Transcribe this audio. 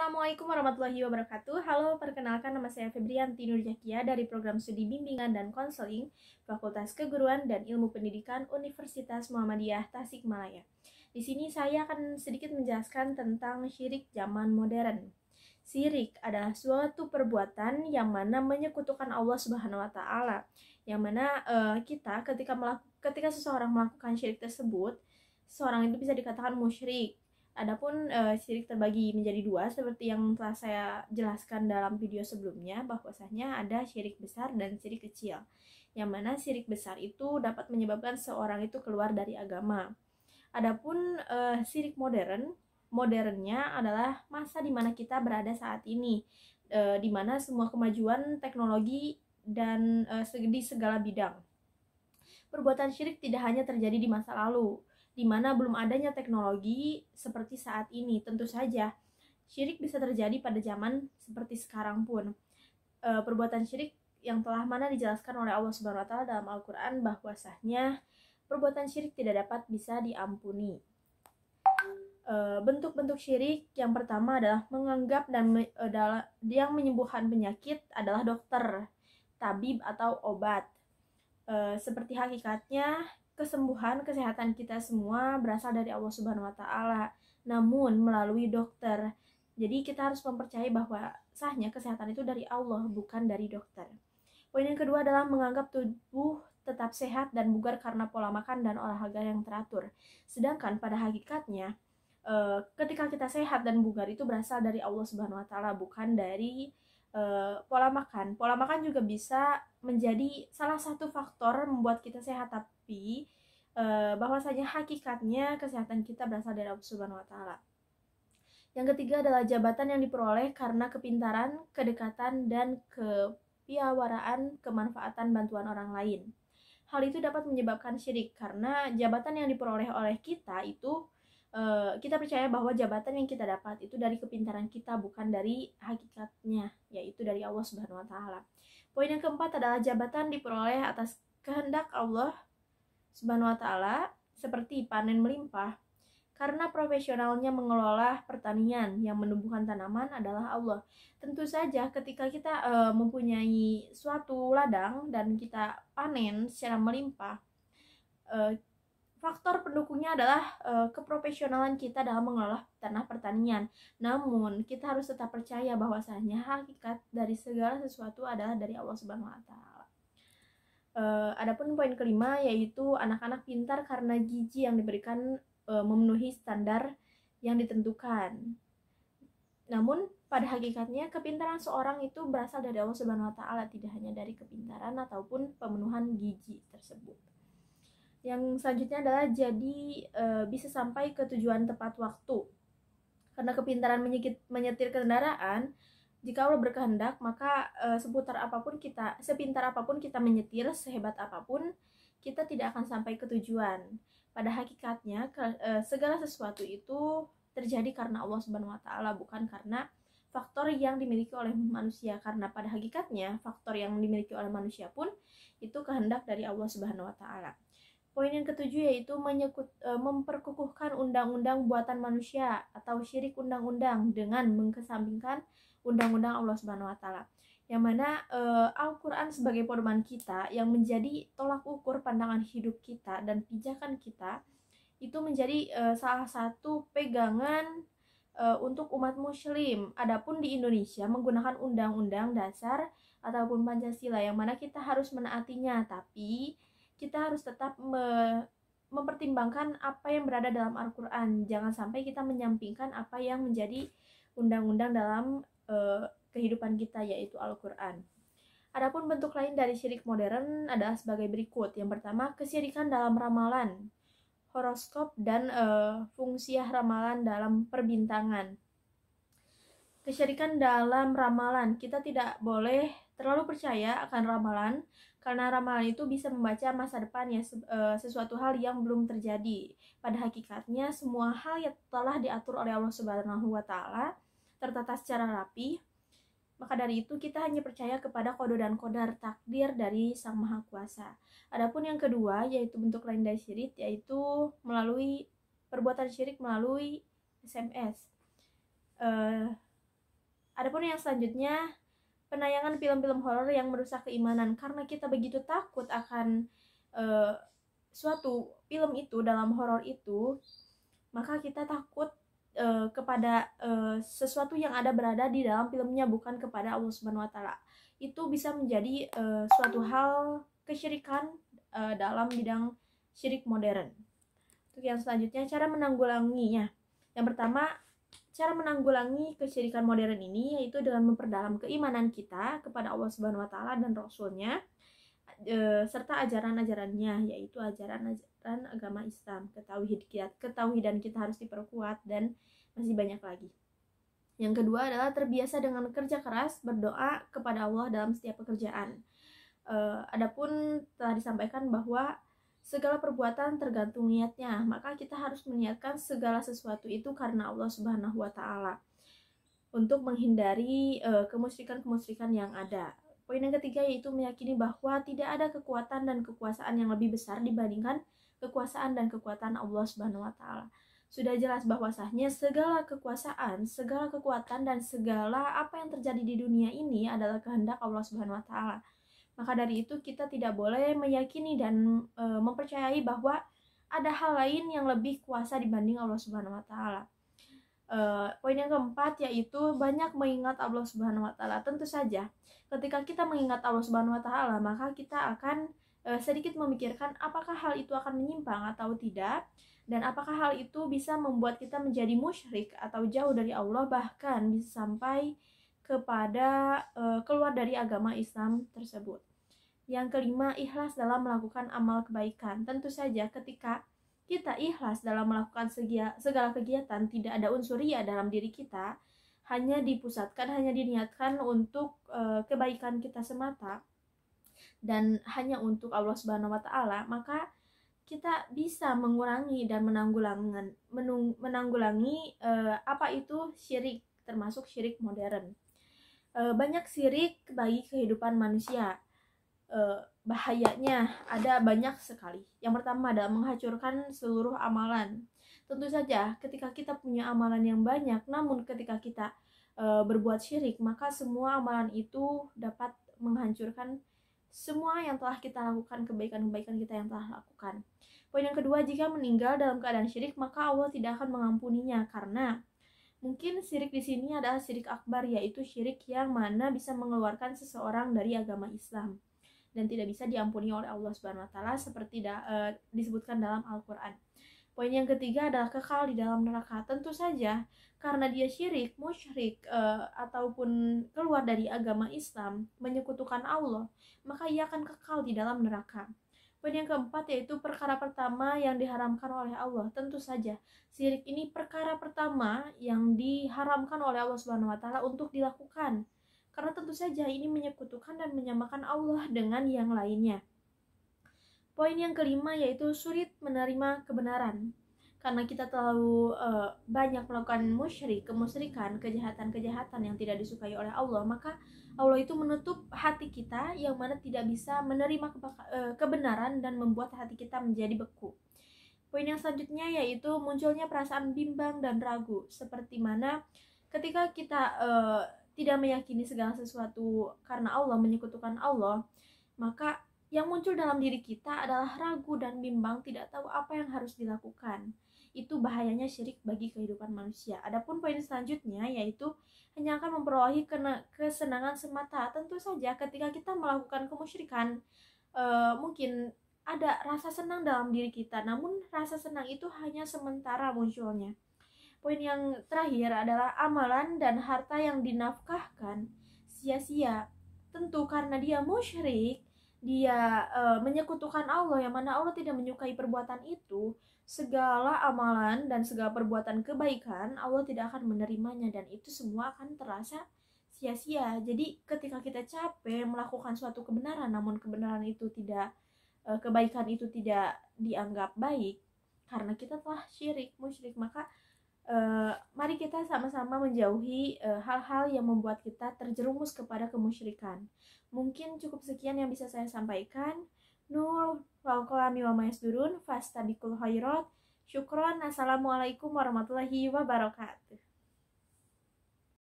Assalamualaikum warahmatullahi wabarakatuh. Halo, perkenalkan nama saya Febrianti Nurjakia dari program studi bimbingan dan konseling Fakultas Keguruan dan Ilmu Pendidikan Universitas Muhammadiyah Tasikmalaya. Di sini saya akan sedikit menjelaskan tentang syirik zaman modern. Syirik adalah suatu perbuatan yang mana menyekutukan Allah Subhanahu wa taala. Yang mana ketika seseorang melakukan syirik tersebut, seseorang itu bisa dikatakan musyrik. Adapun syirik terbagi menjadi dua seperti yang telah saya jelaskan dalam video sebelumnya, bahwasanya ada syirik besar dan syirik kecil. Yang mana syirik besar itu dapat menyebabkan seorang itu keluar dari agama. Adapun syirik modernnya adalah masa di mana kita berada saat ini, di mana semua kemajuan teknologi dan di segala bidang. Perbuatan syirik tidak hanya terjadi di masa lalu, di mana belum adanya teknologi seperti saat ini. Tentu saja syirik bisa terjadi pada zaman seperti sekarang pun. Perbuatan syirik yang telah mana dijelaskan oleh Allah Subhanahu wa taala dalam Al-Qur'an, bahwasanya perbuatan syirik tidak dapat bisa diampuni. Bentuk-bentuk syirik yang pertama adalah menganggap yang menyembuhkan penyakit adalah dokter, tabib atau obat. Seperti hakikatnya kesembuhan, kesehatan kita semua berasal dari Allah Subhanahu wa taala, namun melalui dokter. Jadi kita harus mempercayai bahwa sahnya kesehatan itu dari Allah, bukan dari dokter. Poin yang kedua adalah menganggap tubuh tetap sehat dan bugar karena pola makan dan olahraga yang teratur. Sedangkan pada hakikatnya ketika kita sehat dan bugar itu berasal dari Allah Subhanahu wa taala, bukan dari pola makan. Pola makan juga bisa menjadi salah satu faktor membuat kita sehat, tapi bahwasanya hakikatnya kesehatan kita berasal dari Allah Subhanahu wa taala. Yang ketiga adalah jabatan yang diperoleh karena kepintaran, kedekatan, dan kepiawaraan kemanfaatan bantuan orang lain. Hal itu dapat menyebabkan syirik karena jabatan yang diperoleh oleh kita itu kita percaya bahwa jabatan yang kita dapat itu dari kepintaran kita, bukan dari hakikatnya, yaitu dari Allah Subhanahu wa taala. Poin yang keempat adalah jabatan diperoleh atas kehendak Allah Subhanahu wa taala, seperti panen melimpah. Karena profesionalnya mengelola pertanian, yang menumbuhkan tanaman adalah Allah. Tentu saja ketika kita mempunyai suatu ladang dan kita panen secara melimpah, faktor pendukungnya adalah keprofesionalan kita dalam mengelola tanah pertanian. Namun kita harus tetap percaya bahwasanya hakikat dari segala sesuatu adalah dari Allah Subhanahu wa taala. Adapun poin kelima yaitu anak-anak pintar karena gizi yang diberikan memenuhi standar yang ditentukan. Namun pada hakikatnya kepintaran seorang itu berasal dari Allah Subhanahu wa taala, tidak hanya dari kepintaran ataupun pemenuhan gizi tersebut. Yang selanjutnya adalah bisa sampai ke tujuan tepat waktu. Karena kepintaran menyetir kendaraan, jika Allah berkehendak, maka sepintar apapun kita menyetir, sehebat apapun, kita tidak akan sampai ke tujuan. Pada hakikatnya segala sesuatu itu terjadi karena Allah Subhanahu wa taala, bukan karena faktor yang dimiliki oleh manusia. Karena pada hakikatnya faktor yang dimiliki oleh manusia pun itu kehendak dari Allah Subhanahu wa taala. Poin yang ketujuh yaitu memperkukuhkan undang-undang buatan manusia atau syirik undang-undang dengan mengkesampingkan undang-undang Allah Subhanahu wa taala. Yang mana Al-Qur'an sebagai pedoman kita yang menjadi tolak ukur pandangan hidup kita dan pijakan kita, itu menjadi salah satu pegangan untuk umat muslim. Adapun di Indonesia menggunakan undang-undang dasar ataupun Pancasila, yang mana kita harus menaatinya, tapi kita harus tetap mempertimbangkan apa yang berada dalam Al-Quran. Jangan sampai kita menyampingkan apa yang menjadi undang-undang dalam kehidupan kita, yaitu Al-Quran. Adapun bentuk lain dari syirik modern adalah sebagai berikut. Yang pertama, kesyirikan dalam ramalan, horoskop, dan fungsiah ramalan dalam perbintangan. Kesyirikan dalam ramalan, kita tidak boleh terlalu percaya akan ramalan, karena ramalan itu bisa membaca masa depan, ya, sesuatu hal yang belum terjadi. Pada hakikatnya semua hal yang telah diatur oleh Allah Subhanahu wa taala tertata secara rapi. Maka dari itu kita hanya percaya kepada qada dan qadar, takdir dari Sang Maha Kuasa. Adapun yang kedua yaitu bentuk lain dari syirik, yaitu melalui perbuatan syirik melalui SMS. Adapun yang selanjutnya, penayangan film-film horor yang merusak keimanan. Karena kita begitu takut akan suatu film itu, dalam horor itu, maka kita takut kepada sesuatu yang berada di dalam filmnya, bukan kepada Allah Subhanahu wa taala. Itu bisa menjadi suatu hal kesyirikan dalam bidang syirik modern. Untuk yang selanjutnya, cara menanggulanginya. Yang pertama, cara menanggulangi kesyirikan modern ini yaitu dengan memperdalam keimanan kita kepada Allah Subhanahu wa taala dan Rasul-Nya, serta ajaran-ajarannya, yaitu ajaran-ajaran agama Islam. Ketauhidan kita harus diperkuat, dan masih banyak lagi. Yang kedua adalah terbiasa dengan kerja keras, berdoa kepada Allah dalam setiap pekerjaan. Adapun telah disampaikan bahwa segala perbuatan tergantung niatnya, maka kita harus meniatkan segala sesuatu itu karena Allah Subhanahu wa taala, untuk menghindari kemusyrikan-kemusyrikan yang ada. Poin yang ketiga yaitu meyakini bahwa tidak ada kekuatan dan kekuasaan yang lebih besar dibandingkan kekuasaan dan kekuatan Allah Subhanahu wa taala. Sudah jelas bahwasanya segala kekuasaan, segala kekuatan, dan segala apa yang terjadi di dunia ini adalah kehendak Allah Subhanahu wa taala. Maka dari itu kita tidak boleh meyakini dan mempercayai bahwa ada hal lain yang lebih kuasa dibanding Allah Subhanahu wa taala. Poin yang keempat yaitu banyak mengingat Allah Subhanahu wa taala. Tentu saja ketika kita mengingat Allah Subhanahu wa taala, maka kita akan sedikit memikirkan apakah hal itu akan menyimpang atau tidak, dan apakah hal itu bisa membuat kita menjadi musyrik atau jauh dari Allah, bahkan bisa sampai kepada keluar dari agama Islam tersebut. Yang kelima, ikhlas dalam melakukan amal kebaikan. Tentu saja ketika kita ikhlas dalam melakukan segala kegiatan, tidak ada unsur riya dalam diri kita, hanya dipusatkan, hanya diniatkan untuk kebaikan kita semata dan hanya untuk Allah Subhanahu wa taala, maka kita bisa mengurangi dan menanggulangi apa itu syirik, termasuk syirik modern. Banyak syirik bagi kehidupan manusia. Bahayanya ada banyak sekali. Yang pertama adalah menghancurkan seluruh amalan. Tentu saja ketika kita punya amalan yang banyak, namun ketika kita berbuat syirik, maka semua amalan itu dapat menghancurkan semua yang telah kita lakukan, kebaikan-kebaikan kita yang telah lakukan. Poin yang kedua, jika meninggal dalam keadaan syirik, maka Allah tidak akan mengampuninya, karena mungkin syirik di sini adalah syirik akbar, yaitu syirik yang mana bisa mengeluarkan seseorang dari agama Islam dan tidak bisa diampuni oleh Allah Subhanahu wa taala seperti disebutkan dalam Al-Qur'an. Poin yang ketiga adalah kekal di dalam neraka. Tentu saja karena dia syirik, musyrik ataupun keluar dari agama Islam, menyekutukan Allah, maka ia akan kekal di dalam neraka. Poin yang keempat yaitu perkara pertama yang diharamkan oleh Allah. Tentu saja syirik ini perkara pertama yang diharamkan oleh Allah Subhanahu wa taala untuk dilakukan, karena tentu saja ini menyekutukan dan menyamakan Allah dengan yang lainnya. Poin yang kelima yaitu sulit menerima kebenaran. Karena kita terlalu banyak melakukan kemusyrikan, kejahatan-kejahatan yang tidak disukai oleh Allah, maka Allah itu menutup hati kita yang mana tidak bisa menerima kebenaran dan membuat hati kita menjadi beku. Poin yang selanjutnya yaitu munculnya perasaan bimbang dan ragu, seperti mana ketika kita tidak meyakini segala sesuatu karena Allah, menyekutukan Allah, maka yang muncul dalam diri kita adalah ragu dan bimbang, tidak tahu apa yang harus dilakukan. Itu bahayanya syirik bagi kehidupan manusia. Adapun poin selanjutnya yaitu hanya akan memperoleh kesenangan semata. Tentu saja ketika kita melakukan kemusyrikan, mungkin ada rasa senang dalam diri kita, namun rasa senang itu hanya sementara munculnya. Poin yang terakhir adalah amalan dan harta yang dinafkahkan sia-sia. Tentu karena dia musyrik, dia menyekutukan Allah, yang mana Allah tidak menyukai perbuatan itu, segala amalan dan segala perbuatan kebaikan Allah tidak akan menerimanya, dan itu semua akan terasa sia-sia. Jadi ketika kita capek melakukan suatu kebenaran, namun kebenaran itu tidak, kebaikan itu tidak dianggap baik karena kita telah musyrik, maka mari kita sama-sama menjauhi hal-hal yang membuat kita terjerumus kepada kemusyrikan. Mungkin cukup sekian yang bisa saya sampaikan. Nul wal qalami wa ma yasdurun fastabiqul khairat. Syukron. Assalamualaikum warahmatullahi wabarakatuh.